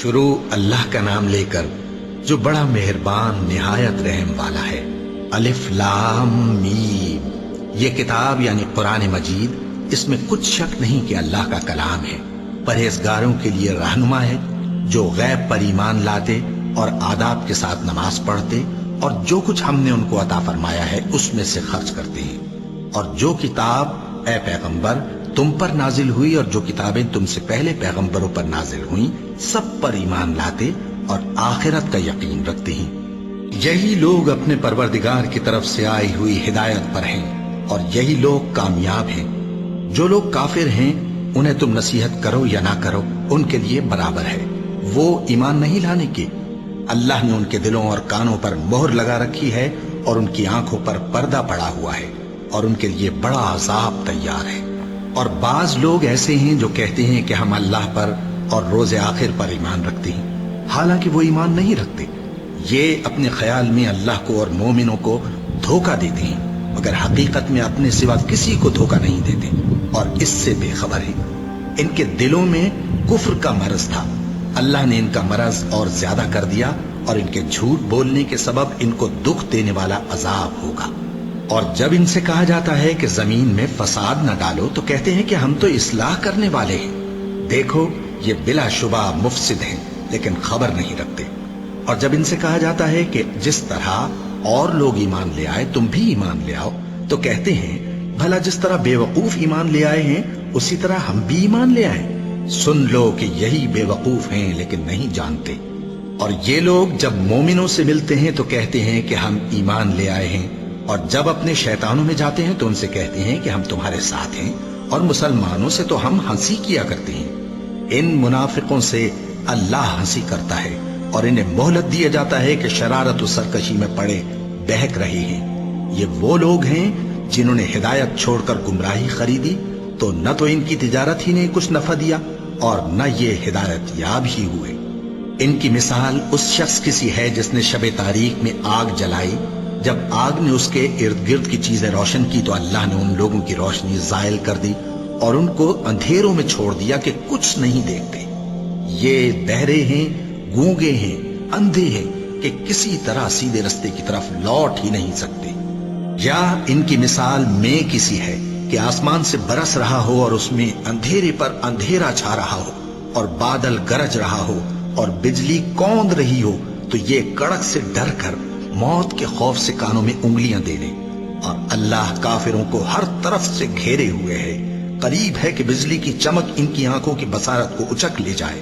شروع اللہ کا نام لے کر جو بڑا مہربان نہایت رحم والا ہے۔ الف لام میم، یہ کتاب یعنی قرآن مجید، اس میں کچھ شک نہیں کہ اللہ کا کلام ہے، پرہیزگاروں کے لیے رہنما ہے، جو غیب پر ایمان لاتے اور آداب کے ساتھ نماز پڑھتے اور جو کچھ ہم نے ان کو عطا فرمایا ہے اس میں سے خرچ کرتے ہیں، اور جو کتاب اے پیغمبر تم پر نازل ہوئی اور جو کتابیں تم سے پہلے پیغمبروں پر نازل ہوئیں سب پر ایمان لاتے اور آخرت کا یقین رکھتے ہیں۔ یہی لوگ اپنے پروردگار کی طرف سے آئی ہوئی ہدایت پر ہیں اور یہی لوگ کامیاب ہیں۔ جو لوگ کافر ہیں انہیں تم نصیحت کرو یا نہ کرو ان کے لیے برابر ہے، وہ ایمان نہیں لانے کے۔ اللہ نے ان کے دلوں اور کانوں پر مہر لگا رکھی ہے اور ان کی آنکھوں پر پردہ پڑا ہوا ہے اور ان کے لیے بڑا عذاب تیار ہے۔ اور بعض لوگ ایسے ہیں جو کہتے ہیں کہ ہم اللہ پر اور روز آخر پر ایمان رکھتے ہیں، حالانکہ وہ ایمان نہیں رکھتے۔ یہ اپنے خیال میں اللہ کو اور مومنوں کو دھوکہ دیتے ہیں، مگر حقیقت میں اپنے سوا کسی کو دھوکہ نہیں دیتے اور اس سے بے خبر ہیں۔ ان کے دلوں میں کفر کا مرض تھا، اللہ نے ان کا مرض اور زیادہ کر دیا اور ان کے جھوٹ بولنے کے سبب ان کو دکھ دینے والا عذاب ہوگا۔ اور جب ان سے کہا جاتا ہے کہ زمین میں فساد نہ ڈالو تو کہتے ہیں کہ ہم تو اصلاح کرنے والے ہیں۔ دیکھو یہ بلا شبہ مفسد ہیں لیکن خبر نہیں رکھتے۔ اور جب ان سے کہا جاتا ہے کہ جس طرح اور لوگ ایمان لے آئے تم بھی ایمان لے آؤ تو کہتے ہیں بھلا جس طرح بے وقوف ایمان لے آئے ہیں اسی طرح ہم بھی ایمان لے آئیں۔ سن لو کہ یہی بے وقوف ہیں لیکن نہیں جانتے۔ اور یہ لوگ جب مومنوں سے ملتے ہیں تو کہتے ہیں کہ ہم ایمان لے آئے ہیں، اور جب اپنے شیطانوں میں جاتے ہیں تو ان سے کہتے ہیں کہ ہم تمہارے ساتھ ہیں، اور مسلمانوں سے تو ہم ہنسی کیا کرتے ہیں۔ ان منافقوں سے اللہ ہنسی کرتا ہے اور انہیں مہلت دیا جاتا ہے کہ شرارت و سرکشی میں پڑے بہک رہے ہیں۔ یہ وہ لوگ ہیں جنہوں نے ہدایت چھوڑ کر گمراہی خریدی، تو نہ تو ان کی تجارت ہی نے کچھ نفع دیا اور نہ یہ ہدایت یاب ہی ہوئے۔ ان کی مثال اس شخص کی سی ہے جس نے شب تاریک میں آگ جلائی، جب آگ نے اس کے ارد گرد کی چیزیں روشن کی تو اللہ نے ان لوگوں کی روشنی زائل کر دی اور ان کو اندھیروں میں چھوڑ دیا کہ کچھ نہیں دیکھتے۔ یہ بہرے ہیں، گونگے ہیں، اندھے ہیں کہ کسی طرح سیدھے رستے کی طرف لوٹ ہی نہیں سکتے۔ یا ان کی مثال میں کسی ہے کہ آسمان سے برس رہا ہو اور اس میں اندھیرے پر اندھیرا چھا رہا ہو اور بادل گرج رہا ہو اور بجلی کوند رہی ہو تو یہ کڑک سے ڈر کر موت کے خوف سے کانوں میں انگلیاں دے لے۔ اور اللہ کافروں کو ہر طرف سے گھیرے ہوئے ہے، قریب ہے کہ بجلی کی چمک ان کی آنکھوں کی بصارت کو اچک لے جائے۔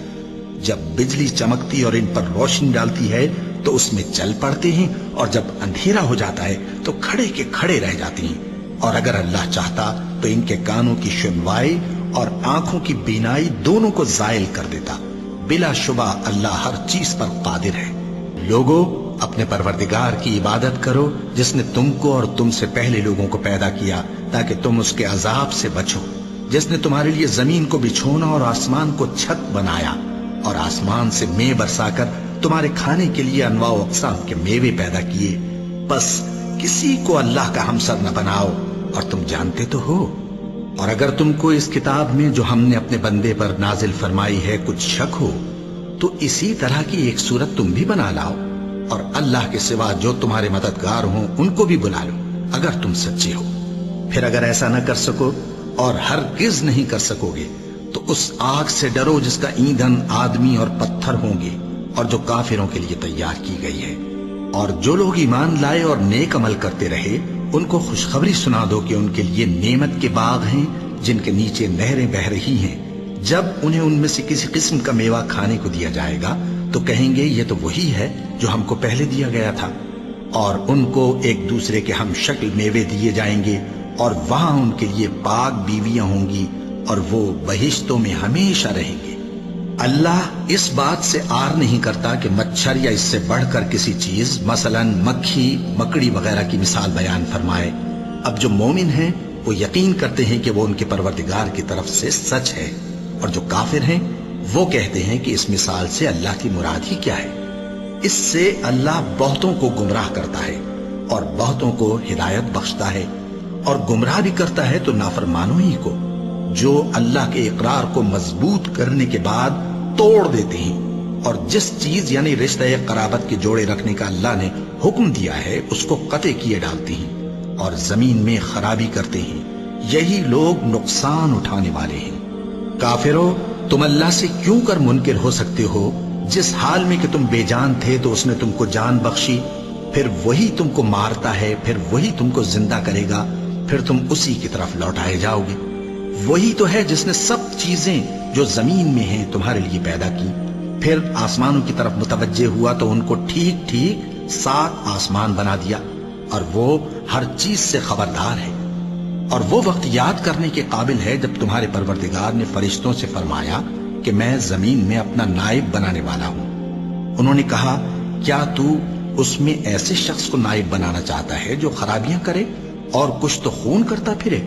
جب بجلی چمکتی اور ان پر روشنی ڈالتی ہے تو اس میں چل پڑتے ہیں، اور جب اندھیرا ہو جاتا ہے تو کھڑے کے کھڑے رہ جاتے ہیں۔ اور اگر اللہ چاہتا تو ان کے کانوں کی سنوائی اور آنکھوں کی بینائی دونوں کو زائل کر دیتا۔ بلا شبہ اللہ ہر چیز پر قادر ہے۔ لوگو اپنے پروردگار کی عبادت کرو جس نے تم کو اور تم سے پہلے لوگوں کو پیدا کیا تاکہ تم اس کے عذاب سے بچو، جس نے تمہارے لیے زمین کو بچھونا اور آسمان کو چھت بنایا اور آسمان سے مے برسا کر تمہارے کھانے کے لیے انواع و اقسام کے میوے پیدا کیے۔ بس کسی کو اللہ کا ہمسر نہ بناؤ اور تم جانتے تو ہو۔ اور اگر تم کو اس کتاب میں جو ہم نے اپنے بندے پر نازل فرمائی ہے کچھ شک ہو تو اسی طرح کی ایک صورت تم بھی بنا لاؤ، اور اللہ کے سوا جو تمہارے مددگار ہوں ان کو بھی بلا لو اگر تم سچے ہو۔ پھر اگر ایسا نہ کر سکو اور ہرگز نہیں کر سکو گے تو اس آگ سے ڈرو جس کا ایندھن آدمی اور پتھر ہوں گے اور جو کافروں کے لیے تیار کی گئی ہے۔ اور جو لوگ ایمان لائے اور نیک عمل کرتے رہے ان کو خوشخبری سنا دو کہ ان کے لیے نعمت کے باغ ہیں جن کے نیچے نہریں بہہ رہی ہیں۔ جب انہیں ان میں سے کسی قسم کا میوہ کھانے کو دیا جائے گا تو کہیں گے یہ تو وہی ہے جو ہم کو پہلے دیا گیا تھا، اور ان کو ایک دوسرے کے ہم شکل میوے دیے جائیں گے، اور وہاں ان کے لیے پاک بیویاں ہوں گی اور وہ بہشتوں میں ہمیشہ رہیں گے۔ اللہ اس بات سے آر نہیں کرتا کہ مچھر یا اس سے بڑھ کر کسی چیز مثلا مکھی مکڑی وغیرہ کی مثال بیان فرمائے۔ اب جو مومن ہیں وہ یقین کرتے ہیں کہ وہ ان کے پروردگار کی طرف سے سچ ہے، اور جو کافر ہیں وہ کہتے ہیں کہ اس مثال سے اللہ کی مراد ہی کیا ہے۔ اس سے اللہ بہتوں کو گمراہ کرتا ہے اور بہتوں کو ہدایت بخشتا ہے، اور گمراہ بھی کرتا ہے تو نافرمانوں ہی کو، جو اللہ کے اقرار کو مضبوط کرنے کے بعد توڑ دیتے ہیں اور جس چیز یعنی رشتہ قرابت کے جوڑے رکھنے کا اللہ نے حکم دیا ہے اس کو قطع کیے ڈالتی ہیں اور زمین میں خرابی کرتے ہیں، یہی لوگ نقصان اٹھانے والے ہیں۔ کافرو، تم اللہ سے کیوں کر منکر ہو سکتے ہو؟ جس حال میں کہ تم بے جان تھے تو اس نے تم کو جان بخشی، پھر وہی تم کو مارتا ہے، پھر وہی تم کو زندہ کرے گا، پھر تم اسی کی طرف لوٹائے جاؤ گے۔ وہی تو ہے جس نے سب چیزیں جو زمین میں ہیں تمہارے لیے پیدا کی، پھر آسمانوں کی طرف متوجہ ہوا تو ان کو ٹھیک ٹھیک 7 آسمان بنا دیا، اور وہ ہر چیز سے خبردار ہے۔ اور وہ وقت یاد کرنے کے قابل ہے جب تمہارے پروردگار نے فرشتوں سے فرمایا کہ میں زمین میں اپنا نائب بنانے والا ہوں۔ انہوں نے کہا، کیا تو اس میں ایسے شخص کو نائب بنانا چاہتا ہے جو خرابیاں کرے اور کچھ تو خون کرتا پھرے؟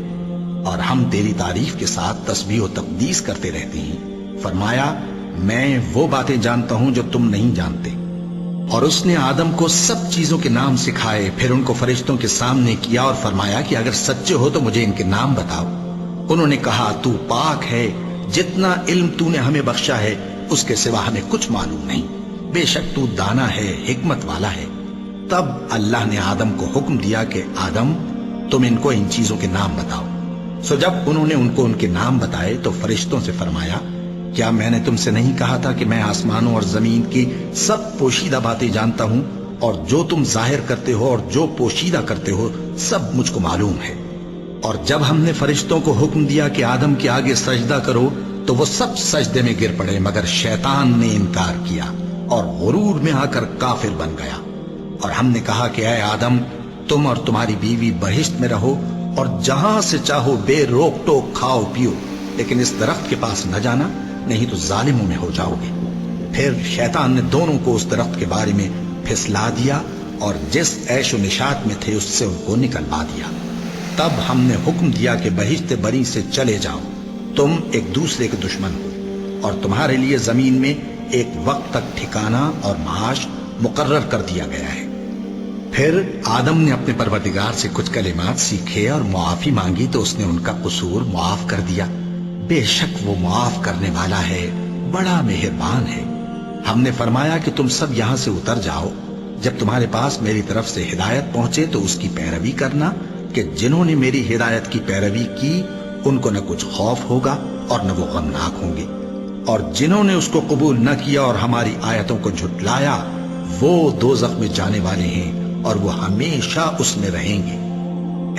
اور ہم تیری تعریف کے ساتھ تسبیح و تقدیس کرتے رہتے ہیں۔ فرمایا، میں وہ باتیں جانتا ہوں جو تم نہیں جانتے۔ اور اس نے آدم کو سب چیزوں کے نام سکھائے، پھر ان کو فرشتوں کے سامنے کیا اور فرمایا کہ اگر سچے ہو تو مجھے ان کے نام بتاؤ۔ انہوں نے کہا، تو پاک ہے، جتنا علم تو نے ہمیں بخشا ہے اس کے سوا ہمیں کچھ معلوم نہیں، بے شک تو دانا ہے، حکمت والا ہے۔ تب اللہ نے آدم کو حکم دیا کہ آدم، تم ان کو ان چیزوں کے نام بتاؤ۔ سو جب انہوں نے ان کو ان کے نام بتائے تو فرشتوں سے فرمایا، کیا میں نے تم سے نہیں کہا تھا کہ میں آسمانوں اور زمین کی سب پوشیدہ باتیں جانتا ہوں، اور جو تم ظاہر کرتے ہو اور جو پوشیدہ کرتے ہو سب مجھ کو معلوم ہے۔ اور جب ہم نے فرشتوں کو حکم دیا کہ آدم کے آگے سجدہ کرو تو وہ سب سجدے میں گر پڑے، مگر شیطان نے انکار کیا اور غرور میں آ کر کافر بن گیا۔ اور ہم نے کہا کہ اے آدم، تم اور تمہاری بیوی بہشت میں رہو اور جہاں سے چاہو بے روک ٹوک کھاؤ پیو، لیکن اس درخت کے پاس نہ جانا، نہیں تو ظالموں میں ہو جاؤ گے۔ پھر شیطان نے دونوں کو اس درخت کے بارے میں پھسلا دیا اور جس عیش و نشاط میں تھے اس سے ان کو نکلوا دیا۔ تب ہم نے حکم دیا کہ بہشت بری سے چلے جاؤ، تم ایک دوسرے کے دشمن ہو، اور تمہارے لیے زمین میں ایک وقت تک ٹھکانہ اور معاش مقرر کر دیا گیا ہے۔ پھر آدم نے اپنے پروردگار سے کچھ کلمات سیکھے اور معافی مانگی تو اس نے ان کا قصور معاف کر دیا۔ بے شک وہ معاف کرنے والا ہے، بڑا مہربان ہے۔ ہم نے فرمایا کہ تم سب یہاں سے اتر جاؤ، جب تمہارے پاس میری طرف سے ہدایت پہنچے تو اس کی پیروی کرنا، کہ جنہوں نے میری ہدایت کی پیروی کی ان کو نہ کچھ خوف ہوگا اور نہ وہ غمناک ہوں گے، اور جنہوں نے اس کو قبول نہ کیا اور ہماری آیتوں کو جھٹلایا وہ دوزخ میں جانے والے ہیں اور وہ ہمیشہ اس میں رہیں گے۔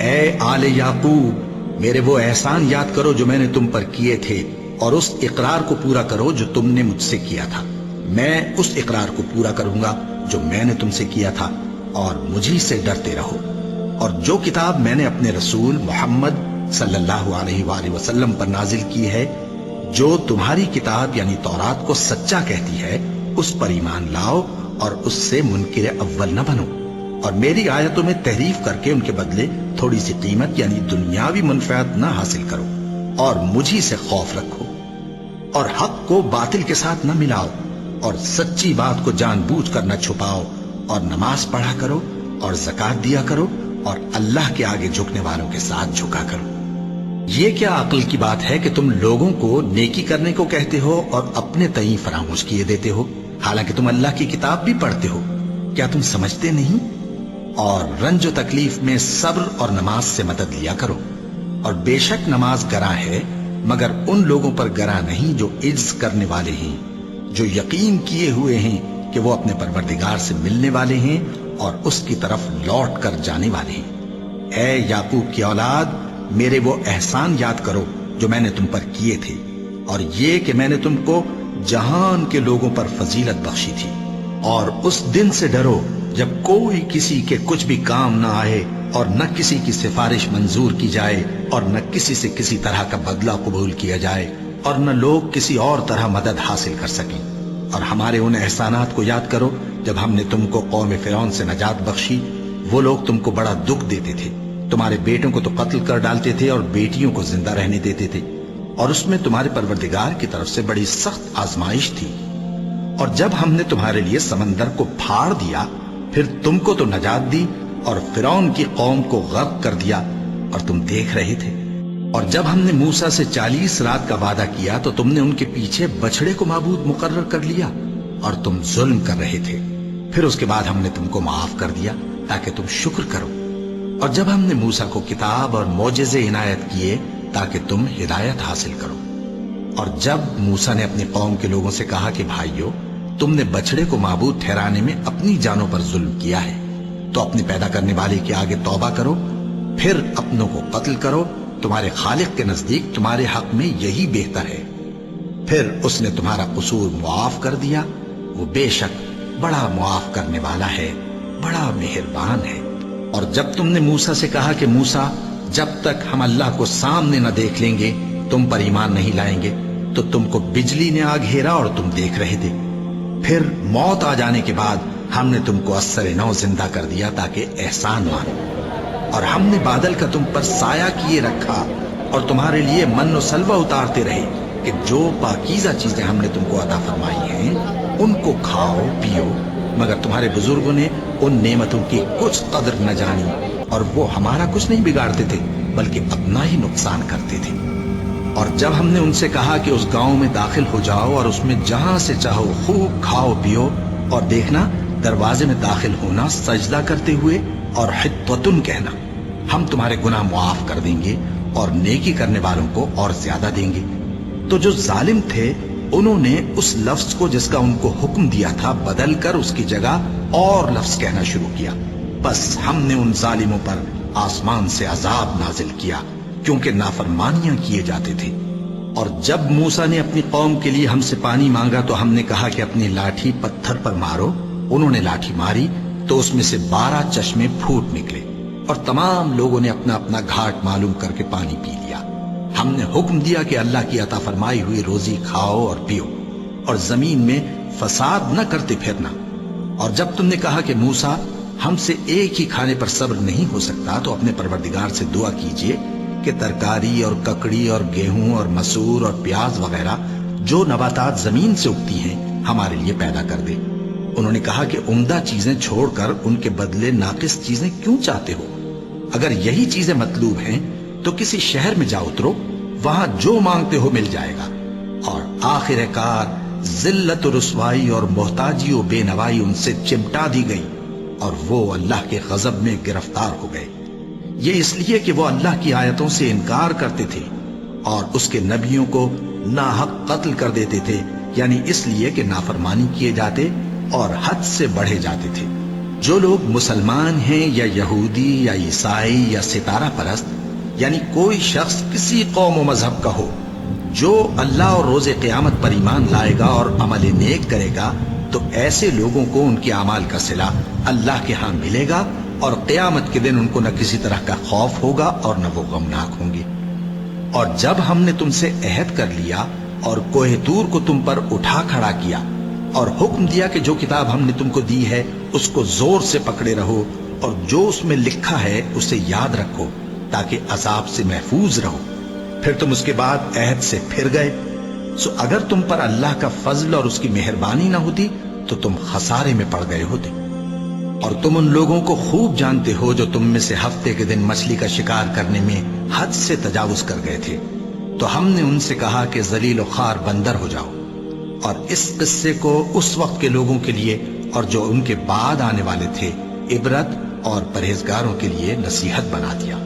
اے آل یعقوب، میرے وہ احسان یاد کرو جو میں نے تم پر کیے تھے، اور اس اقرار کو پورا کرو جو تم نے مجھ سے کیا تھا۔ میں اس اقرار کو پورا کروں گا جو میں نے تم سے کیا تھا، اور مجھی سے ڈرتے رہو۔ اور جو کتاب میں نے اپنے رسول محمد صلی اللہ علیہ وآلہ وسلم پر نازل کی ہے، جو تمہاری کتاب یعنی تورات کو سچا کہتی ہے، اس پر ایمان لاؤ اور اس سے منکر اول نہ بنو، اور میری آیتوں میں تحریف کر کے ان کے بدلے تھوڑی سی قیمت یعنی دنیاوی منفعت نہ حاصل کرو، اور مجھی سے خوف رکھو، اور حق کو باطل کے ساتھ نہ ملاؤ، اور سچی بات کو جان بوجھ کر نہ چھپاؤ، اور نماز پڑھا کرو اور زکوٰۃ دیا کرو، اور اللہ کے آگے جھکنے والوں کے ساتھ جھکا کرو۔ یہ کیا عقل کی بات ہے کہ تم لوگوں کو نیکی کرنے کو کہتے ہو اور اپنے تئیں فراموش کیے دیتے ہو، حالانکہ تم اللہ کی کتاب بھی پڑھتے ہو؟ کیا تم سمجھتے نہیں؟ اور رنج و تکلیف میں صبر اور نماز سے مدد لیا کرو، اور بے شک نماز گراں ہے، مگر ان لوگوں پر گراں نہیں جو عجز کرنے والے ہیں، جو یقین کیے ہوئے ہیں کہ وہ اپنے پروردگار سے ملنے والے ہیں اور اس کی طرف لوٹ کر جانے والے ہیں۔ اے یعقوب کی اولاد، میرے وہ احسان یاد کرو جو میں نے تم پر کیے تھے، اور یہ کہ میں نے تم کو جہان کے لوگوں پر فضیلت بخشی تھی، اور اس دن سے ڈرو جب کوئی کسی کے کچھ بھی کام نہ آئے، اور نہ کسی کی سفارش منظور کی جائے، اور نہ کسی سے کسی طرح کا بدلہ قبول کیا جائے، اور نہ لوگ کسی اور طرح مدد حاصل کر سکیں۔ اور ہمارے ان احسانات کو یاد کرو جب ہم نے تم کو قوم فرعون سے نجات بخشی۔ وہ لوگ تم کو بڑا دکھ دیتے تھے، تمہارے بیٹوں کو تو قتل کر ڈالتے تھے اور بیٹیوں کو زندہ رہنے دیتے تھے، اور اس میں تمہارے پروردگار کی طرف سے بڑی سخت آزمائش تھی۔ اور جب ہم نے تمہارے لیے سمندر کو پھاڑ دیا، پھر تم کو تو نجات دی اور فرعون کی قوم کو غرق کر دیا، اور تم دیکھ رہے تھے۔ اور جب ہم نے موسیٰ سے 40 رات کا وعدہ کیا تو تم نے ان کے پیچھے بچڑے کو معبود مقرر کر لیا، اور تم ظلم کر رہے تھے. پھر اس کے بعد ہم نے تم کو معاف کر دیا تاکہ تم شکر کرو. اور جب ہم نے موسیٰ کو کتاب اور معجزے عنایت کیے تاکہ تم ہدایت حاصل کرو. اور جب موسیٰ نے اپنی قوم کے لوگوں سے کہا کہ بھائیو، تم نے بچڑے کو معبود ٹھہرانے میں اپنی جانوں پر ظلم کیا ہے، تو اپنے پیدا کرنے والے کے آگے توبہ کرو، پھر اپنوں کو قتل کرو. تمہارے خالق کے نزدیک تمہارے حق میں یہی بہتر ہے. پھر اس نے تمہارا قصور معاف کر دیا. وہ بے شک بڑا معاف کرنے والا ہے، بڑا مہربان ہے. اور جب تم نے موسیٰ سے کہا کہ موسیٰ، جب تک ہم اللہ کو سامنے نہ دیکھ لیں گے تم پر ایمان نہیں لائیں گے، تو تم کو بجلی نے آ گھیرا اور تم دیکھ رہے تھے. پھر موت آ جانے کے بعد ہم نے تم کو اثر نو زندہ کر دیا تاکہ احسان مانو. اور ہم نے بادل کا تم پر سایہ کیے رکھا اور تمہارے لیے من و سلوہ اتارتے رہے کہ جو پاکیزہ چیزیں ہم نے تم کو عطا فرمائی ہیں ان کو کھاؤ پیو. مگر تمہارے بزرگوں نے ان نعمتوں کی کچھ قدر نہ جانی، اور وہ ہمارا کچھ نہیں بگاڑتے تھے بلکہ اپنا ہی نقصان کرتے تھے. اور جب ہم نے ان سے کہا کہ اس گاؤں میں داخل ہو جاؤ اور اس میں جہاں سے چاہو خوب کھاؤ پیو، اور دیکھنا دروازے میں داخل ہونا سجدہ کرتے ہوئے اور حطوتن کہنا، ہم تمہارے گناہ معاف کر دیں گے اور نیکی کرنے والوں کو اور زیادہ دیں گے. تو جو ظالم تھے انہوں نے اس لفظ کو جس کا ان کو حکم دیا تھا بدل کر اس کی جگہ اور لفظ کہنا شروع کیا. بس ہم نے ان ظالموں پر آسمان سے عذاب نازل کیا کیونکہ نافرمانیاں کیے جاتے تھے. اور جب موسیٰ نے اپنی قوم کے لیے ہم سے پانی مانگا تو ہم نے کہا کہ اپنی لاٹھی پتھر پر مارو. انہوں نے لاٹھی ماری تو اس میں سے 12 چشمے پھوٹ نکلے اور تمام لوگوں نے اپنا اپنا گھاٹ معلوم کر کے پانی پی لیا. ہم نے حکم دیا کہ اللہ کی عطا فرمائی ہوئی روزی کھاؤ اور پیو اور زمین میں فساد نہ کرتے پھرنا. اور جب تم نے کہا کہ موسیٰ ہم سے ایک ہی کھانے پر صبر نہیں ہو سکتا تو اپنے پروردگار سے دعا کیجئے کہ ترکاری اور ککڑی اور گیہوں اور مسور اور پیاز وغیرہ جو نباتات زمین سے اگتی ہیں ہمارے لیے پیدا کر دے. انہوں نے کہا کہ عمدہ چیزیں چھوڑ کر ان کے بدلے ناقص چیزیں کیوں چاہتے ہو؟ اگر یہی چیزیں مطلوب ہیں تو کسی شہر میں جا اترو، وہاں جو مانگتے ہو مل جائے گا. اور آخر کار ذلت و رسوائی اور محتاجی و بے نوائی ان سے چمٹا دی گئی اور وہ اللہ کے غضب میں گرفتار ہو گئے. یہ اس لیے کہ وہ اللہ کی آیتوں سے انکار کرتے تھے اور اس کے نبیوں کو ناحق قتل کر دیتے تھے، یعنی اس لیے کہ نافرمانی کیے جاتے اور حد سے بڑھے جاتے تھے. جو لوگ مسلمان ہیں یا یہودی یا عیسائی یا ستارہ پرست، یعنی کوئی شخص کسی قوم و مذہب کا ہو، جو اللہ اور روز قیامت پر ایمان لائے گا اور عمل نیک کرے گا تو ایسے لوگوں کو ان کے اعمال کا صلہ اللہ کے ہاں ملے گا اور قیامت کے دن ان کو نہ کسی طرح کا خوف ہوگا اور نہ وہ غمناک ہوں گے. اور جب ہم نے تم سے عہد کر لیا اور کوہ طور کو تم پر اٹھا کھڑا کیا اور حکم دیا کہ جو کتاب ہم نے تم کو دی ہے اس کو زور سے پکڑے رہو اور جو اس میں لکھا ہے اسے یاد رکھو تاکہ عذاب سے محفوظ رہو، پھر تم اس کے بعد عہد سے پھر گئے، سو اگر تم پر اللہ کا فضل اور اس کی مہربانی نہ ہوتی تو تم خسارے میں پڑ گئے ہوتے. اور تم ان لوگوں کو خوب جانتے ہو جو تم میں سے ہفتے کے دن مچھلی کا شکار کرنے میں حد سے تجاوز کر گئے تھے، تو ہم نے ان سے کہا کہ ذلیل و خوار بندر ہو جاؤ. اور اس قصے کو اس وقت کے لوگوں کے لیے اور جو ان کے بعد آنے والے تھے عبرت اور پرہیزگاروں کے لیے نصیحت بنا دیا.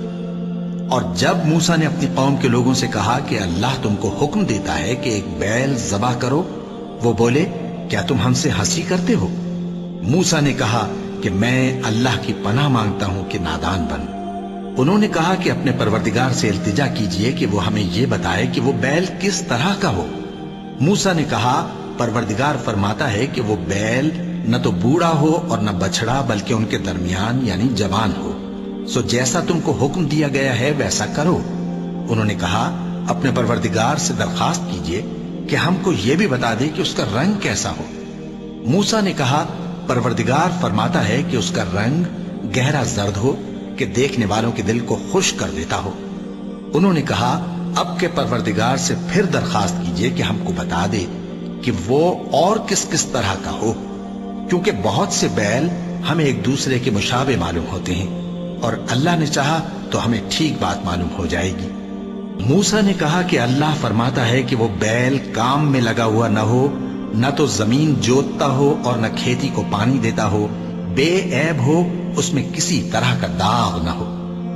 اور جب موسیٰ نے اپنی قوم کے لوگوں سے کہا کہ اللہ تم کو حکم دیتا ہے کہ ایک بیل ذبح کرو، وہ بولے کیا تم ہم سے ہنسی کرتے ہو؟ موسیٰ نے کہا کہ میں اللہ کی پناہ مانگتا ہوں کہ نادان بنوں. انہوں نے کہا کہ اپنے پروردگار سے التجا کیجئے کہ وہ ہمیں یہ بتائے کہ وہ بیل کس طرح کا ہو. موسیٰ نے کہا پروردگار فرماتا ہے کہ وہ بیل نہ تو بوڑھا ہو اور نہ بچڑا بلکہ ان کے درمیان یعنی جوان ہو، سو جیسا تم کو حکم دیا گیا ہے ویسا کرو. انہوں نے کہا اپنے پروردگار سے درخواست کیجئے کہ ہم کو یہ بھی بتا دے کہ اس کا رنگ کیسا ہو. موسیٰ نے کہا پروردگار فرماتا ہے کہ اس کا رنگ گہرا زرد ہو کہ دیکھنے والوں کے دل کو خوش کر دیتا ہو. انہوں نے کہا اب کے پروردگار سے پھر درخواست کیجئے کہ ہم کو بتا دے کہ وہ اور کس کس طرح کا ہو، کیونکہ بہت سے بیل ہمیں ایک دوسرے کے مشابہ معلوم ہوتے ہیں اور اللہ نے چاہا تو ہمیں ٹھیک بات معلوم ہو جائے گی. موسیٰ نے کہا کہ اللہ فرماتا ہے کہ وہ بیل کام میں لگا ہوا نہ ہو نہ تو زمین جوتتا ہو اور نہ کھیتی کو پانی دیتا ہو، بے عیب ہو، اس میں کسی طرح کا داغ نہ ہو۔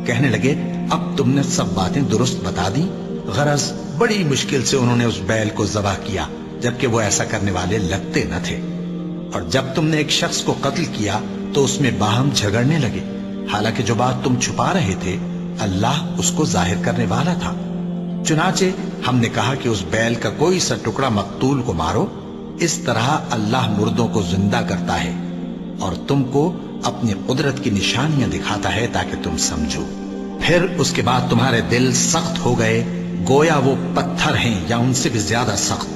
کہنے لگے اب تم نے سب باتیں درست بتا دی۔ غرض بڑی مشکل سے انہوں نے اس بیل کو ذبح کیا، جبکہ وہ ایسا کرنے والے لگتے نہ تھے۔ اور جب تم نے ایک شخص کو قتل کیا تو اس میں باہم جھگڑنے لگے، حالانکہ جو بات تم چھپا رہے تھے اللہ اس کو ظاہر کرنے والا تھا۔ چنانچہ ہم نے کہا کہ اس بیل کا کوئی سا ٹکڑا مقتول کو مارو، اس طرح اللہ مردوں کو زندہ کرتا ہے اور تم کو اپنی قدرت کی نشانیاں دکھاتا ہے تاکہ تم سمجھو۔ پھر اس کے بعد تمہارے دل سخت ہو گئے، گویا وہ پتھر ہیں یا ان سے بھی زیادہ سخت۔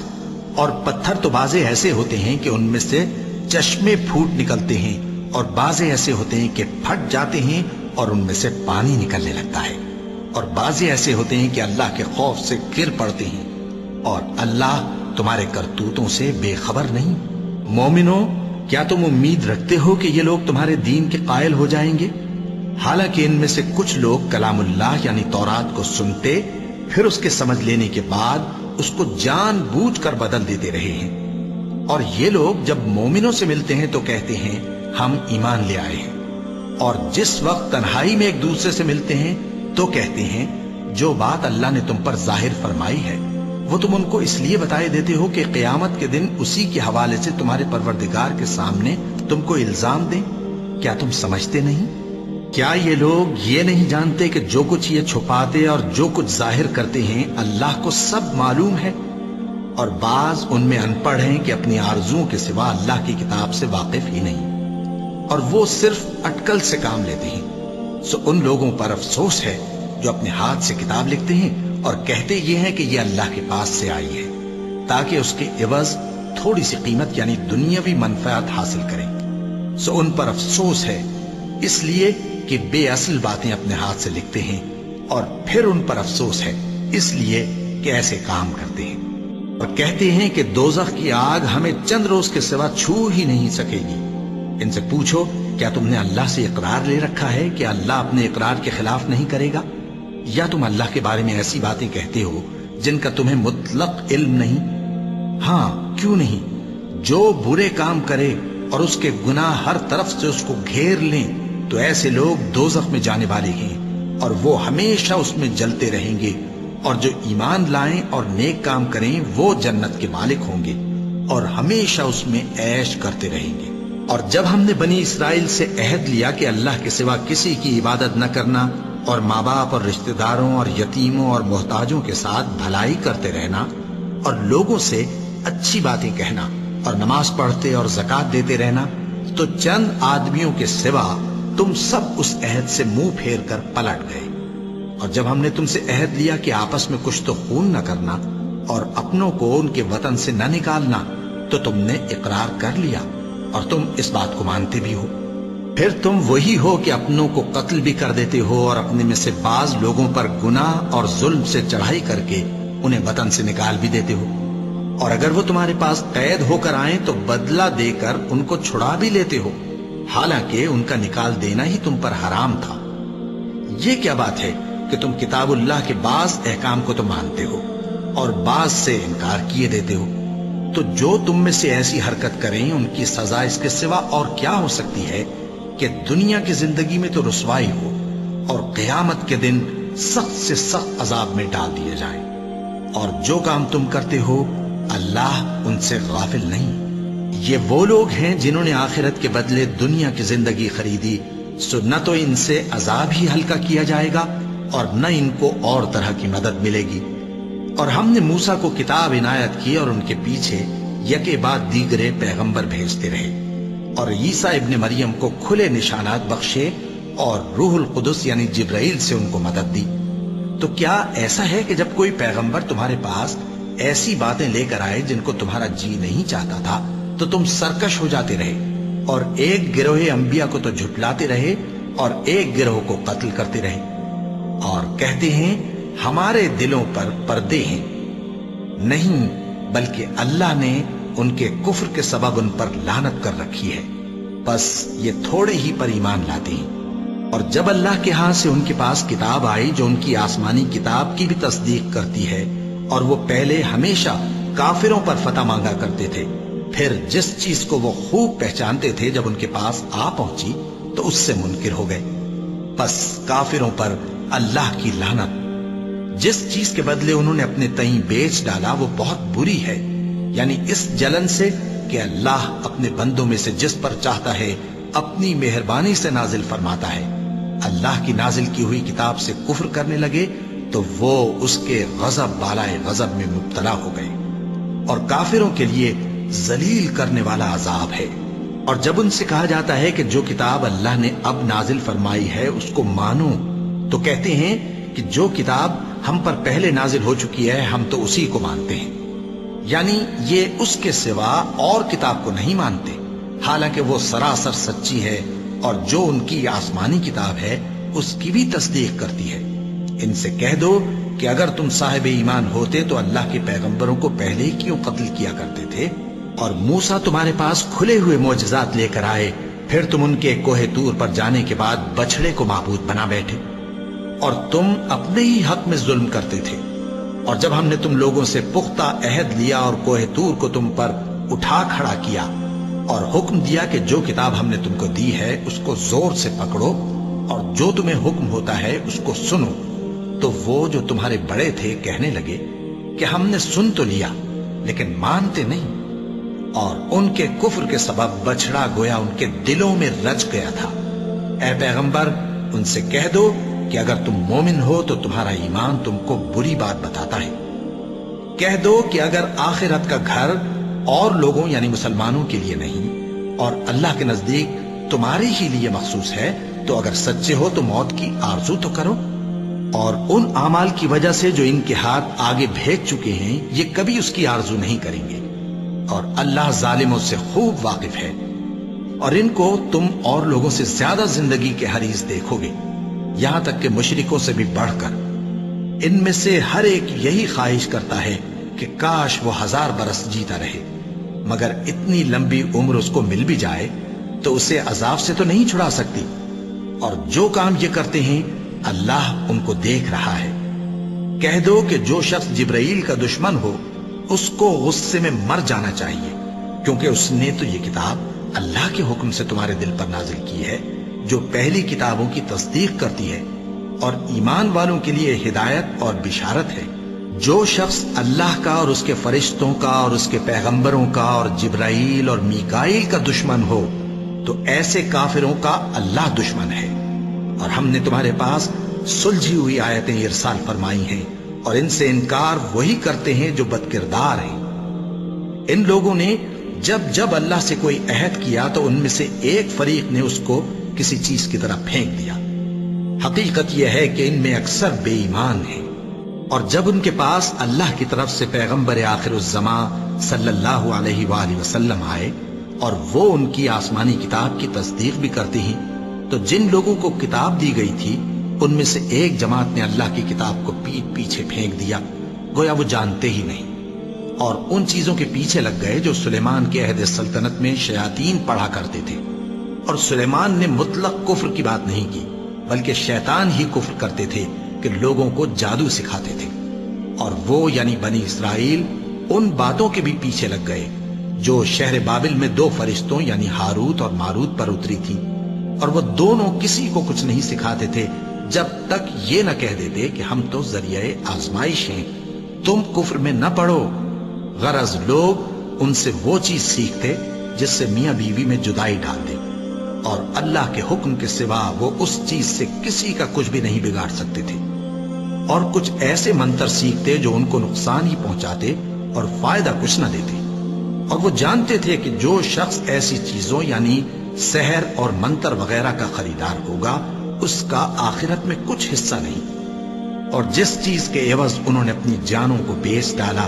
اور پتھر تو بعضے ایسے ہوتے ہیں کہ ان میں سے چشمے پھوٹ نکلتے ہیں، اور بعضے ایسے ہوتے ہیں کہ پھٹ جاتے ہیں اور ان میں سے پانی نکلنے لگتا ہے، اور بعضے ایسے ہوتے ہیں کہ اللہ کے خوف سے گر پڑتے ہیں، اور اللہ تمہارے کرتوتوں سے بے خبر نہیں۔ مومنو، کیا تم امید رکھتے ہو کہ یہ لوگ تمہارے دین کے قائل ہو جائیں گے؟ حالانکہ ان میں سے کچھ لوگ کلام اللہ یعنی تورات کو سنتے، پھر اس کے سمجھ لینے کے بعد اس کو جان بوجھ کر بدل دیتے رہے ہیں۔ اور یہ لوگ جب مومنوں سے ملتے ہیں تو کہتے ہیں ہم ایمان لے آئے ہیں، اور جس وقت تنہائی میں ایک دوسرے سے ملتے ہیں تو کہتے ہیں جو بات اللہ نے تم پر ظاہر فرمائی ہے وہ تم ان کو اس لیے بتائے دیتے ہو کہ قیامت کے دن اسی کے حوالے سے تمہارے پروردگار کے سامنے تم کو الزام دیں۔ کیا تم سمجھتے نہیں؟ کیا یہ لوگ یہ نہیں جانتے کہ جو کچھ یہ چھپاتے اور جو کچھ ظاہر کرتے ہیں اللہ کو سب معلوم ہے؟ اور بعض ان میں ان پڑھ ہیں کہ اپنی آرزوؤں کے سوا اللہ کی کتاب سے واقف ہی نہیں، اور وہ صرف اٹکل سے کام لیتے ہیں۔ سو ان لوگوں پر افسوس ہے جو اپنے ہاتھ سے کتاب لکھتے ہیں اور کہتے یہ ہیں کہ یہ اللہ کے پاس سے آئی ہے، تاکہ اس کے عوض تھوڑی سی قیمت یعنی دنیاوی منفعت حاصل کریں۔ سو ان پر افسوس ہے اس لیے کہ بے اصل باتیں اپنے ہاتھ سے لکھتے ہیں، اور پھر ان پر افسوس ہے اس لیے کہ ایسے کام کرتے ہیں، اور کہتے ہیں کہ دوزخ کی آگ ہمیں چند روز کے سوا چھو ہی نہیں سکے گی۔ ان سے پوچھو کیا تم نے اللہ سے اقرار لے رکھا ہے کہ اللہ اپنے اقرار کے خلاف نہیں کرے گا؟ یا تم اللہ کے بارے میں ایسی باتیں کہتے ہو جن کا تمہیں مطلق علم نہیں؟ ہاں کیوں نہیں، جو برے کام کرے اور اس کے گناہ ہر طرف سے اس کو گھیر لیں تو ایسے لوگ دوزخ میں جانے والے ہیں، اور وہ ہمیشہ اس میں جلتے رہیں گے، اور جو ایمان لائیں اور نیک کام کریں وہ جنت کے مالک ہوں گے اور ہمیشہ اس میں عیش کرتے رہیں گے۔ اور جب ہم نے بنی اسرائیل سے عہد لیا کہ اللہ کے سوا کسی کی عبادت نہ کرنا، اور ماں باپ اور رشتہ داروں اور یتیموں اور محتاجوں کے ساتھ بھلائی کرتے رہنا، اور لوگوں سے اچھی باتیں کہنا، اور نماز پڑھتے اور زکوٰۃ دیتے رہنا، تو چند آدمیوں کے سوا تم سب اس عہد سے منہ پھیر کر پلٹ گئے۔ اور جب ہم نے تم سے عہد لیا کہ آپس میں کچھ تو خون نہ کرنا اور اپنوں کو ان کے وطن سے نہ نکالنا، تو تم نے اقرار کر لیا اور تم اس بات کو مانتے بھی ہو۔ پھر تم وہی ہو کہ اپنوں کو قتل بھی کر دیتے ہو، اور اپنے میں سے بعض لوگوں پر گناہ اور ظلم سے چڑھائی کر کے انہیں وطن سے نکال بھی دیتے ہو، اور اگر وہ تمہارے پاس قید ہو کر آئیں تو بدلہ دے کر ان کو چھڑا بھی لیتے ہو، حالانکہ ان کا نکال دینا ہی تم پر حرام تھا۔ یہ کیا بات ہے کہ تم کتاب اللہ کے بعض احکام کو تو مانتے ہو اور بعض سے انکار کیے دیتے ہو؟ تو جو تم میں سے ایسی حرکت کریں ان کی سزا اس کے سوا اور کیا ہو سکتی ہے کہ دنیا کی زندگی میں تو رسوائی ہو اور قیامت کے دن سخت سے سخت عذاب میں ڈال دیے جائیں۔ اور جو کام تم کرتے ہو اللہ ان سے غافل نہیں۔ یہ وہ لوگ ہیں جنہوں نے آخرت کے بدلے دنیا کی زندگی خریدی، سو نہ تو ان سے عذاب ہی ہلکا کیا جائے گا اور نہ ان کو اور طرح کی مدد ملے گی۔ اور ہم نے موسیٰ کو کتاب عنایت کی اور ان کے پیچھے یکے بعد دیگرے پیغمبر بھیجتے رہے، اور عیسیٰ ابن مریم کو کھلے نشانات بخشے اور روح القدس یعنی جبرائیل سے ان کو مدد دی۔ تو کیا ایسا ہے کہ جب کوئی پیغمبر تمہارے پاس ایسی باتیں لے کر آئے جن کو تمہارا جی نہیں چاہتا تھا تو تم سرکش ہو جاتے رہے، اور ایک گروہ انبیاء کو تو جھٹلاتے رہے اور ایک گروہ کو قتل کرتے رہے، اور کہتے ہیں ہمارے دلوں پر پردے ہیں؟ نہیں، بلکہ اللہ نے ان کے کفر کے سبب ان پر لعنت کر رکھی ہے، بس یہ تھوڑے ہی پر ایمان لاتے ہیں۔ اور جب اللہ کے ہاں سے ان کے پاس کتاب آئی جو ان کی آسمانی کتاب کی بھی تصدیق کرتی ہے، اور وہ پہلے ہمیشہ کافروں پر فتح مانگا کرتے تھے، پھر جس چیز کو وہ خوب پہچانتے تھے جب ان کے پاس آ پہنچی تو اس سے منکر ہو گئے۔ بس کافروں پر اللہ کی لعنت۔ جس چیز کے بدلے انہوں نے اپنے تئیں بیچ ڈالا وہ بہت بری ہے، یعنی اس جلن سے کہ اللہ اپنے بندوں میں سے جس پر چاہتا ہے اپنی مہربانی سے نازل فرماتا ہے۔ اللہ کی نازل کی ہوئی کتاب سے کفر کرنے لگے تو وہ اس کے غضب بالائے غضب میں مبتلا ہو گئے، اور کافروں کے لیے ذلیل کرنے والا عذاب ہے۔ اور جب ان سے کہا جاتا ہے کہ جو کتاب اللہ نے اب نازل فرمائی ہے اس کو مانو، تو کہتے ہیں کہ جو کتاب ہم پر پہلے نازل ہو چکی ہے ہم تو اسی کو مانتے ہیں، یعنی یہ اس کے سوا اور کتاب کو نہیں مانتے، حالانکہ وہ سراسر سچی ہے، اور جو ان کی آسمانی کتاب ہے اس کی بھی تصدیق کرتی ہے۔ ان سے کہہ دو کہ اگر تم صاحب ایمان ہوتے تو اللہ کے پیغمبروں کو پہلے ہی کیوں قتل کیا کرتے تھے؟ اور موسیٰ تمہارے پاس کھلے ہوئے معجزات لے کر آئے، پھر تم ان کے کوہ طور پر جانے کے بعد بچڑے کو معبود بنا بیٹھے، اور تم اپنے ہی حق میں ظلم کرتے تھے۔ اور جب ہم نے تم لوگوں سے پختہ عہد لیا اور کوہ طور کو تم پر اٹھا کھڑا کیا اور حکم دیا کہ جو کتاب ہم نے تم کو دی ہے اس کو زور سے پکڑو اور جو تمہیں حکم ہوتا ہے اس کو سنو، تو وہ جو تمہارے بڑے تھے کہنے لگے کہ ہم نے سن تو لیا لیکن مانتے نہیں، اور ان کے کفر کے سبب بچڑا گویا ان کے دلوں میں رچ گیا تھا۔ اے پیغمبر ان سے کہہ دو کہ اگر تم مومن ہو تو تمہارا ایمان تم کو بری بات بتاتا ہے۔ کہہ دو کہ اگر آخرت کا گھر اور لوگوں یعنی مسلمانوں کے لیے نہیں اور اللہ کے نزدیک تمہارے ہی لیے مخصوص ہے تو اگر سچے ہو تو موت کی آرزو تو کرو، اور ان اعمال کی وجہ سے جو ان کے ہاتھ آگے بھیج چکے ہیں یہ کبھی اس کی آرزو نہیں کریں گے، اور اللہ ظالموں سے خوب واقف ہے۔ اور ان کو تم اور لوگوں سے زیادہ زندگی کے حریص دیکھو گے، یہاں تک کہ مشرکوں سے بھی بڑھ کر۔ ان میں سے ہر ایک یہی خواہش کرتا ہے کہ کاش وہ 1000 برس جیتا رہے، مگر اتنی لمبی عمر اس کو مل بھی جائے تو اسے عذاب سے تو نہیں چھڑا سکتی، اور جو کام یہ کرتے ہیں اللہ ان کو دیکھ رہا ہے۔ کہہ دو کہ جو شخص جبرائیل کا دشمن ہو اس کو غصے میں مر جانا چاہیے، کیونکہ اس نے تو یہ کتاب اللہ کے حکم سے تمہارے دل پر نازل کی ہے جو پہلی کتابوں کی تصدیق کرتی ہے، اور ایمان والوں کے لیے ہدایت اور بشارت ہے۔ جو شخص اللہ کا اور اس کے فرشتوں کا اور اس کے پیغمبروں کا اور جبرائیل اور میکائیل کا دشمن ہو تو ایسے کافروں کا اللہ دشمن ہے۔ اور ہم نے تمہارے پاس سلجھی ہوئی آیتیں ارسال فرمائی ہیں، اور ان سے انکار وہی کرتے ہیں جو بد کردار ہیں۔ ان لوگوں نے جب جب اللہ سے کوئی عہد کیا تو ان میں سے ایک فریق نے اس کو کسی چیز کی طرح پھینک دیا۔ حقیقت یہ ہے کہ ان میں اکثر بے ایمان ہیں، اور جب ان کے پاس اللہ کی طرف سے پیغمبر آخر الزماں صلی اللہ علیہ وآلہ وسلم آئے اور وہ ان کی آسمانی کتاب کی تصدیق بھی کرتے ہیں، تو جن لوگوں کو کتاب دی گئی تھی ان میں سے ایک جماعت نے اللہ کی کتاب کو پیٹ پیچھے پھینک دیا، گویا وہ جانتے ہی نہیں، اور ان چیزوں کے پیچھے لگ گئے جو سلیمان کے عہد سلطنت میں شیاطین پڑھا کرتے تھے۔ اور سلیمان نے مطلق کفر کی بات نہیں کی، بلکہ شیطان ہی کفر کرتے تھے کہ لوگوں کو جادو سکھاتے تھے، اور وہ یعنی بنی اسرائیل ان باتوں کے بھی پیچھے لگ گئے جو شہر بابل میں 2 فرشتوں یعنی ہاروت اور ماروت پر اتری تھی، اور وہ دونوں کسی کو کچھ نہیں سکھاتے تھے جب تک یہ نہ کہہ دیتے کہ ہم تو ذریعہ آزمائش ہیں، تم کفر میں نہ پڑو۔ غرض لوگ ان سے وہ چیز سیکھتے جس سے میاں بیوی میں جدائی ڈال دے، اور اللہ کے حکم کے سوا وہ اس چیز سے کسی کا کچھ بھی نہیں بگاڑ سکتے تھے، اور کچھ ایسے منتر سیکھتے جو ان کو نقصان ہی پہنچاتے اور فائدہ کچھ نہ دیتے، اور وہ جانتے تھے کہ جو شخص ایسی چیزوں یعنی سحر اور منتر وغیرہ کا خریدار ہوگا اس کا آخرت میں کچھ حصہ نہیں، اور جس چیز کے عوض انہوں نے اپنی جانوں کو بیچ ڈالا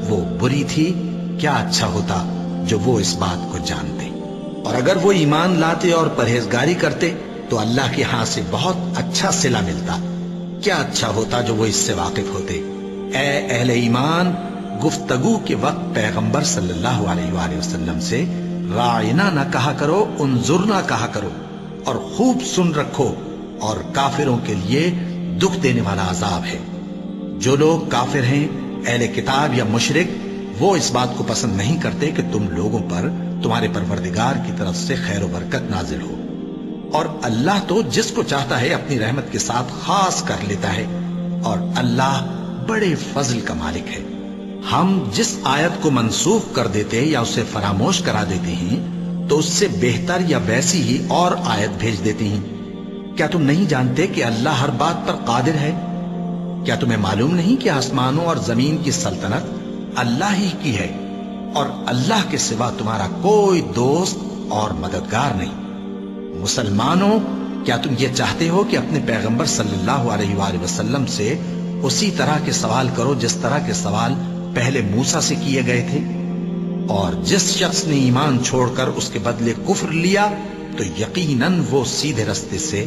وہ بری تھی۔ کیا اچھا ہوتا جو وہ اس بات کو جانتے، اور اگر وہ ایمان لاتے اور پرہیزگاری کرتے تو اللہ کے ہاں سے بہت اچھا صلہ ملتا۔ کیا اچھا ہوتا جو وہ اس سے واقف ہوتے۔ اے اہل ایمان، گفتگو کے وقت پیغمبر صلی اللہ علیہ وآلہ وسلم سے راعنا نہ کہا کرو، انظرنا کہا کرو، اور خوب سن رکھو، اور کافروں کے لیے دکھ دینے والا عذاب ہے۔ جو لوگ کافر ہیں، اہل کتاب یا مشرک، وہ اس بات کو پسند نہیں کرتے کہ تم لوگوں پر تمہارے پروردگار کی طرف سے خیر و برکت نازل ہو، اور اللہ تو جس کو چاہتا ہے اپنی رحمت کے ساتھ خاص کر لیتا ہے، اور اللہ بڑے فضل کا مالک ہے۔ ہم جس آیت کو منسوخ کر دیتے یا اسے فراموش کرا دیتے ہیں تو اس سے بہتر یا ویسی ہی اور آیت بھیج دیتے ہیں۔ کیا تم نہیں جانتے کہ اللہ ہر بات پر قادر ہے؟ کیا تمہیں معلوم نہیں کہ آسمانوں اور زمین کی سلطنت اللہ ہی کی ہے، اور اللہ کے سوا تمہارا کوئی دوست اور مددگار نہیں؟ مسلمانوں، کیا تم یہ چاہتے ہو کہ اپنے پیغمبر صلی اللہ علیہ وآلہ وسلم سے اسی طرح کے سوال کرو جس طرح کے سوال پہلے موسیٰ سے کیے گئے تھے؟ اور جس شخص نے ایمان چھوڑ کر اس کے بدلے کفر لیا تو یقیناً وہ سیدھے رستے سے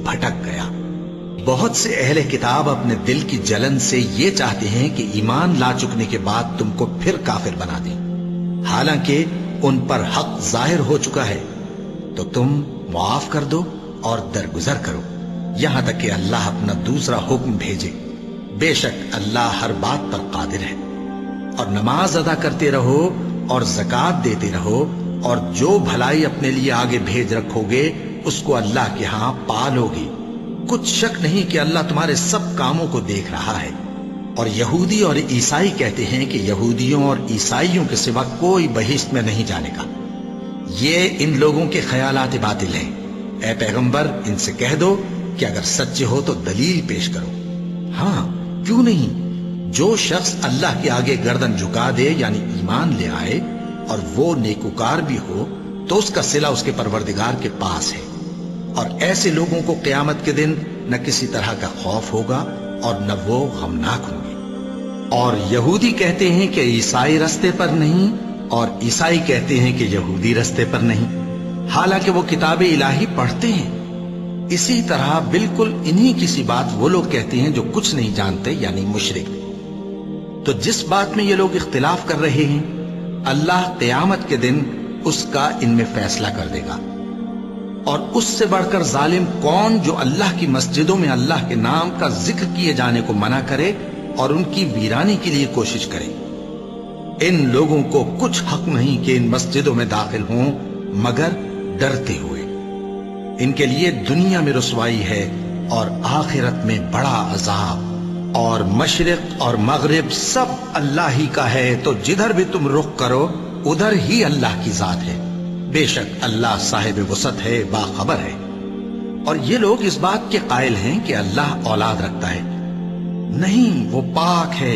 بھٹک گیا۔ بہت سے اہل کتاب اپنے دل کی جلن سے یہ چاہتے ہیں کہ ایمان لا چکنے کے بعد تم کو پھر کافر بنا دیں، حالانکہ ان پر حق ظاہر ہو چکا ہے۔ تو تم معاف کر دو اور درگزر کرو یہاں تک کہ اللہ اپنا دوسرا حکم بھیجے۔ بے شک اللہ ہر بات پر قادر ہے۔ اور نماز ادا کرتے رہو اور زکوٰۃ دیتے رہو، اور جو بھلائی اپنے لیے آگے بھیج رکھو گے اس کو اللہ کے ہاں پالو گے۔ کچھ شک نہیں کہ اللہ تمہارے سب کاموں کو دیکھ رہا ہے۔ اور یہودی اور عیسائی کہتے ہیں کہ یہودیوں اور عیسائیوں کے سوا کوئی بہشت میں نہیں جانے کا۔ یہ ان لوگوں کے خیالات باطل ہیں۔ اے پیغمبر، ان سے کہہ دو کہ اگر سچے ہو تو دلیل پیش کرو۔ ہاں، کیوں نہیں؟ جو شخص اللہ کے آگے گردن جھکا دے یعنی ایمان لے آئے اور وہ نیکوکار بھی ہو تو اس کا صلہ اس کے پروردگار کے پاس ہے، اور ایسے لوگوں کو قیامت کے دن نہ کسی طرح کا خوف ہوگا اور نہ وہ غمناک ہوں گے۔ اور یہودی کہتے ہیں کہ عیسائی رستے پر نہیں، اور عیسائی کہتے ہیں کہ یہودی رستے پر نہیں، حالانکہ وہ کتاب الہی پڑھتے ہیں۔ اسی طرح بالکل انہی کسی بات وہ لوگ کہتے ہیں جو کچھ نہیں جانتے یعنی مشرک۔ تو جس بات میں یہ لوگ اختلاف کر رہے ہیں اللہ قیامت کے دن اس کا ان میں فیصلہ کر دے گا۔ اور اس سے بڑھ کر ظالم کون جو اللہ کی مسجدوں میں اللہ کے نام کا ذکر کیے جانے کو منع کرے اور ان کی ویرانی کے لیے کوشش کرے؟ ان لوگوں کو کچھ حق نہیں کہ ان مسجدوں میں داخل ہوں مگر ڈرتے ہوئے۔ ان کے لیے دنیا میں رسوائی ہے اور آخرت میں بڑا عذاب۔ اور مشرق اور مغرب سب اللہ ہی کا ہے، تو جدھر بھی تم رخ کرو ادھر ہی اللہ کی ذات ہے۔ بے شک اللہ صاحب وسعت ہے، باخبر ہے۔ اور یہ لوگ اس بات کے قائل ہیں کہ اللہ اولاد رکھتا ہے۔ نہیں، وہ پاک ہے،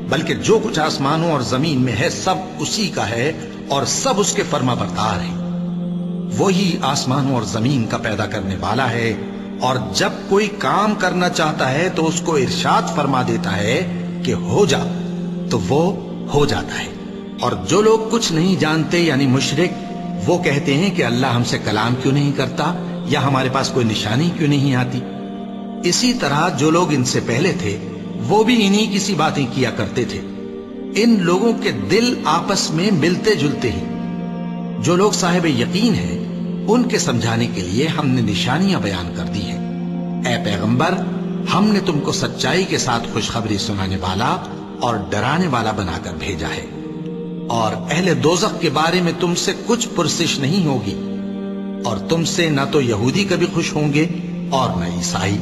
بلکہ جو کچھ آسمانوں اور زمین میں ہے سب اسی کا ہے اور سب اس کے فرما بردار ہیں۔ وہی آسمانوں اور زمین کا پیدا کرنے والا ہے، اور جب کوئی کام کرنا چاہتا ہے تو اس کو ارشاد فرما دیتا ہے کہ ہو جا، تو وہ ہو جاتا ہے۔ اور جو لوگ کچھ نہیں جانتے یعنی مشرک، وہ کہتے ہیں کہ اللہ ہم سے کلام کیوں نہیں کرتا، یا ہمارے پاس کوئی نشانی کیوں نہیں آتی۔ اسی طرح جو لوگ ان سے پہلے تھے وہ بھی انہی کسی باتیں کیا کرتے تھے۔ ان لوگوں کے دل آپس میں ملتے جلتے ہیں۔ جو لوگ صاحب یقین ہیں ان کے سمجھانے کے لیے ہم نے نشانیاں بیان کر دی ہیں۔ اے پیغمبر، ہم نے تم کو سچائی کے ساتھ خوشخبری سنانے والا اور ڈرانے والا بنا کر بھیجا ہے، اور اہل دوزخ کے بارے میں تم سے کچھ پرسش نہیں ہوگی، اور تم سے نہ تو یہودی کبھی خوش ہوں گے اور نہ عیسائی،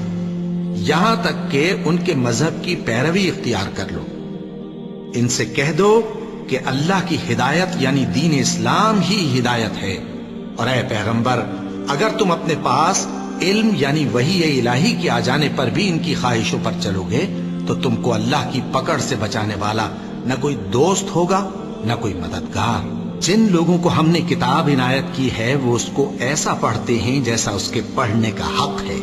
یہاں تک کہ ان کے مذہب کی پیروی اختیار کر لو۔ ان سے کہہ دو کہ اللہ کی ہدایت یعنی دین اسلام ہی ہدایت ہے، اور اے پیغمبر، اگر تم اپنے پاس علم یعنی وحی الہی کے آ جانے پر بھی ان کی خواہشوں پر چلو گے تو تم کو اللہ کی پکڑ سے بچانے والا نہ کوئی دوست ہوگا نہ کوئی مددگار۔ جن لوگوں کو ہم نے کتاب عنایت کی ہے وہ اس کو ایسا پڑھتے ہیں جیسا اس کے پڑھنے کا حق ہے،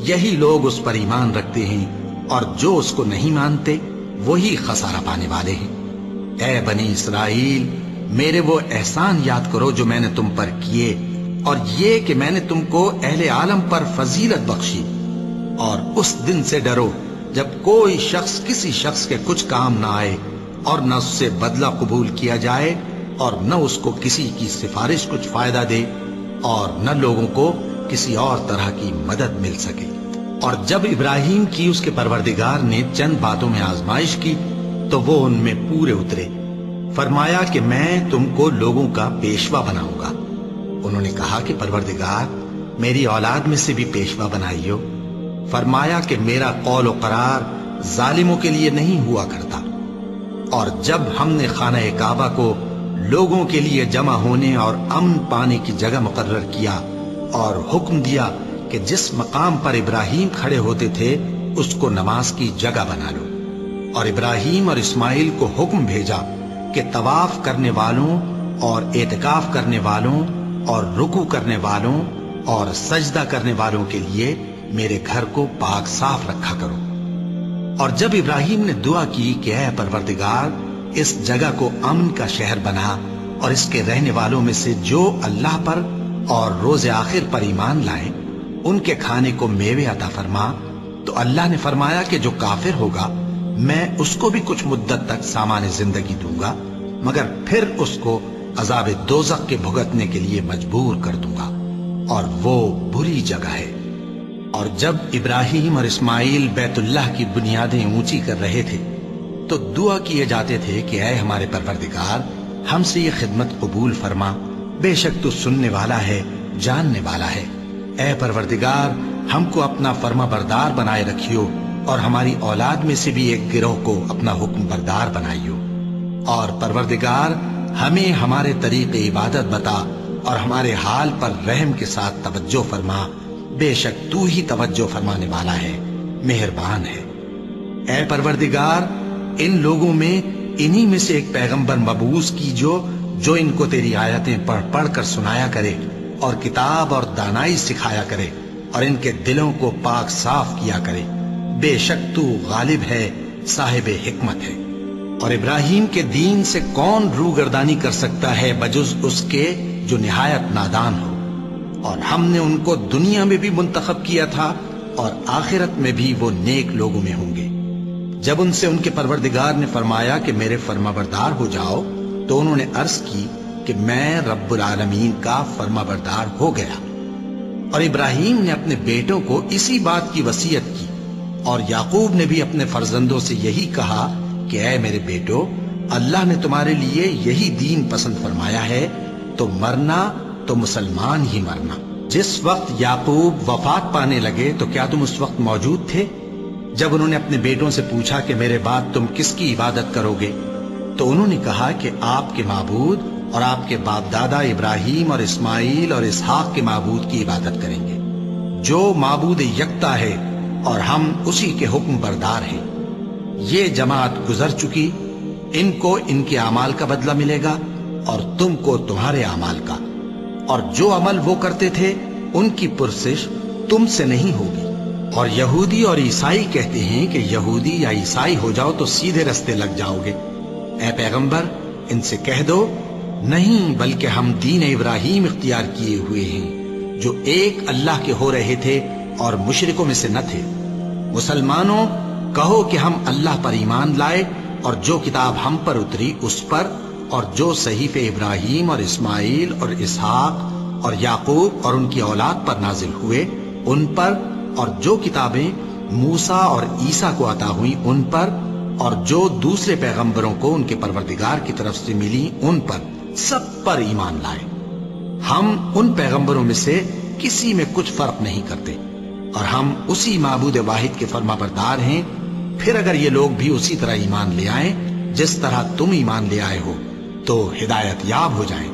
یہی لوگ اس پر ایمان رکھتے ہیں، اور جو اس کو نہیں مانتے وہی خسارہ پانے والے ہیں۔ اے بنی اسرائیل، میرے وہ احسان یاد کرو جو میں نے تم پر کیے، اور یہ کہ میں نے تم کو اہل عالم پر فضیلت بخشی، اور اس دن سے ڈرو جب کوئی شخص کسی شخص کے کچھ کام نہ آئے اور نہ اس سے بدلہ قبول کیا جائے، اور نہ اس کو کسی کی سفارش کچھ فائدہ دے، اور نہ لوگوں کو کسی اور طرح کی مدد مل سکے۔ اور جب ابراہیم کی اس کے پروردگار نے چند باتوں میں آزمائش کی تو وہ ان میں پورے اترے۔ فرمایا کہ میں تم کو لوگوں کا پیشوا بناؤں گا۔ انہوں نے کہا کہ پروردگار میری اولاد میں سے بھی پیشوا بنائیو۔ فرمایا کہ میرا قول و قرار ظالموں کے لیے نہیں ہوا کرتا۔ اور جب ہم نے خانہ کعبہ کو لوگوں کے لیے جمع ہونے اور امن پانے کی جگہ مقرر کیا اور حکم دیا کہ جس مقام پر ابراہیم کھڑے ہوتے تھے اس کو نماز کی جگہ بنا لو، اور ابراہیم اور اسماعیل کو حکم بھیجا کہ طواف کرنے والوں اور اعتکاف کرنے والوں اور رکوع کرنے والوں اور سجدہ کرنے والوں کے لیے میرے گھر کو پاک صاف رکھا کرو۔ اور جب ابراہیم نے دعا کی کہ اے پروردگار اس جگہ کو امن کا شہر بنا، اور اس کے رہنے والوں میں سے جو اللہ پر اور روز آخر پر ایمان لائیں ان کے کھانے کو میوے عطا فرما، تو اللہ نے فرمایا کہ جو کافر ہوگا میں اس کو بھی کچھ مدت تک سامان زندگی دوں گا، مگر پھر اس کو عذاب دوزخ کے بھگتنے کے لیے مجبور کر دوں گا، اور وہ بری جگہ ہے۔ اور جب ابراہیم اور اسماعیل بیت اللہ کی بنیادیں اونچی کر رہے تھے تو دعا کیے جاتے تھے کہ اے ہمارے پروردگار ہم سے یہ خدمت قبول فرما، بے شک تو سننے والا ہے، جاننے والا ہے۔ اے پروردگار ہم کو اپنا فرما بردار بنائے رکھیو، اور ہماری اولاد میں سے بھی ایک گروہ کو اپنا حکم بردار بنائیو، اور پروردگار ہمیں ہمارے طریق عبادت بتا اور ہمارے حال پر رحم کے ساتھ توجہ فرما، بے شک تو ہی توجہ فرمانے والا ہے، مہربان ہے۔ اے پروردگار ان لوگوں میں انہی میں سے ایک پیغمبر مبعوث کیجو جو ان کو تیری آیتیں پڑھ پڑھ کر سنایا کرے اور کتاب اور دانائی سکھایا کرے اور ان کے دلوں کو پاک صاف کیا کرے، بے شک تو غالب ہے، صاحب حکمت ہے۔ اور ابراہیم کے دین سے کون روگردانی کر سکتا ہے بجز اس کے جو نہایت نادان ہو، اور ہم نے ان کو دنیا میں بھی منتخب کیا تھا اور آخرت میں بھی وہ نیک لوگوں میں ہوں گے۔ جب ان سے ان کے پروردگار نے فرمایا کہ میرے فرما بردار ہو جاؤ تو انہوں نے عرض کی کہ میں رب العالمین کا فرما بردار ہو گیا۔ اور ابراہیم نے اپنے بیٹوں کو اسی بات کی وصیت کی، اور یعقوب نے بھی اپنے فرزندوں سے یہی کہا کہ اے میرے بیٹو، اللہ نے تمہارے لیے یہی دین پسند فرمایا ہے، تو مرنا تو مسلمان ہی مرنا۔ جس وقت یعقوب وفات پانے لگے تو کیا تم اس وقت موجود تھے جب انہوں نے اپنے بیٹوں سے پوچھا کہ میرے بعد تم کس کی عبادت کرو گے؟ تو انہوں نے کہا کہ آپ کے معبود اور آپ کے باپ دادا ابراہیم اور اسماعیل اور اسحاق کے معبود کی عبادت کریں گے، جو معبود یکتا ہے اور ہم اسی کے حکم بردار ہیں۔ یہ جماعت گزر چکی، ان کو ان کے اعمال کا بدلہ ملے گا اور تم کو تمہارے اعمال کا، اور جو عمل وہ کرتے تھے ان کی پرسش تم سے نہیں ہوگی۔ اور یہودی اور عیسائی کہتے ہیں کہ یہودی یا عیسائی ہو جاؤ تو سیدھے رستے لگ جاؤ گے۔ اے پیغمبر ان سے کہہ دو نہیں، بلکہ ہم دین ابراہیم اختیار کیے ہوئے ہیں جو ایک اللہ کے ہو رہے تھے اور مشرکوں میں سے نہ تھے۔ مسلمانوں کہو کہ ہم اللہ پر ایمان لائے اور جو کتاب ہم پر اتری اس پر، اور جو صحیفے ابراہیم اور اسماعیل اور اسحاق اور یعقوب اور ان کی اولاد پر نازل ہوئے ان پر، اور جو کتابیں موسیٰ اور عیسیٰ کو عطا ہوئیں ان پر، اور جو دوسرے پیغمبروں کو ان کے پروردگار کی طرف سے ملی ان پر، سب پر ایمان لائے۔ ہم ان پیغمبروں میں سے کسی میں کچھ فرق نہیں کرتے، اور ہم اسی معبود واحد کے فرما بردار ہیں۔ پھر اگر یہ لوگ بھی اسی طرح ایمان لے آئیں جس طرح تم ایمان لے آئے ہو تو ہدایت یاب ہو جائیں،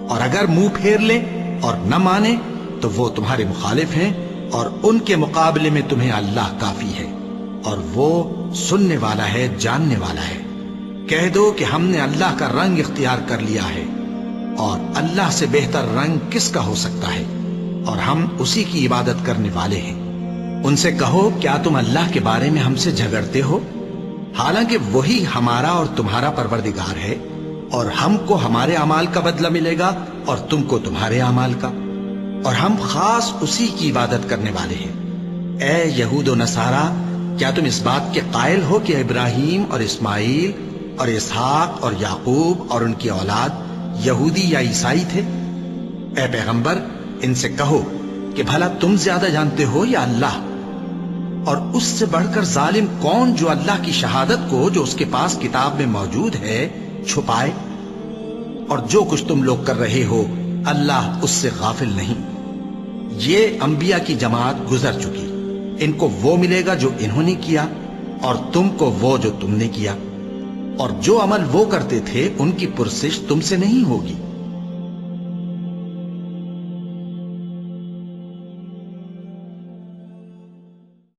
اور اگر منہ پھیر لیں اور نہ مانے تو وہ تمہارے مخالف ہیں، اور ان کے مقابلے میں تمہیں اللہ کافی ہے، اور وہ سننے والا ہے، جاننے والا ہے۔ کہہ دو کہ ہم نے اللہ کا رنگ اختیار کر لیا ہے، اور اللہ سے بہتر رنگ کس کا ہو سکتا ہے، اور ہم اسی کی عبادت کرنے والے ہیں۔ ان سے کہو کیا تم اللہ کے بارے میں ہم سے جھگڑتے ہو، حالانکہ وہی ہمارا اور تمہارا پروردگار ہے، اور ہم کو ہمارے اعمال کا بدلہ ملے گا اور تم کو تمہارے اعمال کا، اور ہم خاص اسی کی عبادت کرنے والے ہیں۔ اے یہود و نصارا، کیا تم اس بات کے قائل ہو کہ ابراہیم اور اسماعیل اور اسحاق اور یعقوب اور ان کی اولاد یہودی یا عیسائی تھے؟ اے پیغمبر ان سے کہو کہ بھلا تم زیادہ جانتے ہو یا اللہ؟ اور اس سے بڑھ کر ظالم کون جو اللہ کی شہادت کو جو اس کے پاس کتاب میں موجود ہے چھپائے؟ اور جو کچھ تم لوگ کر رہے ہو اللہ اس سے غافل نہیں۔ یہ انبیاء کی جماعت گزر چکی، ان کو وہ ملے گا جو انہوں نے کیا، اور تم کو وہ جو تم نے کیا، اور جو عمل وہ کرتے تھے ان کی پرسش تم سے نہیں ہوگی۔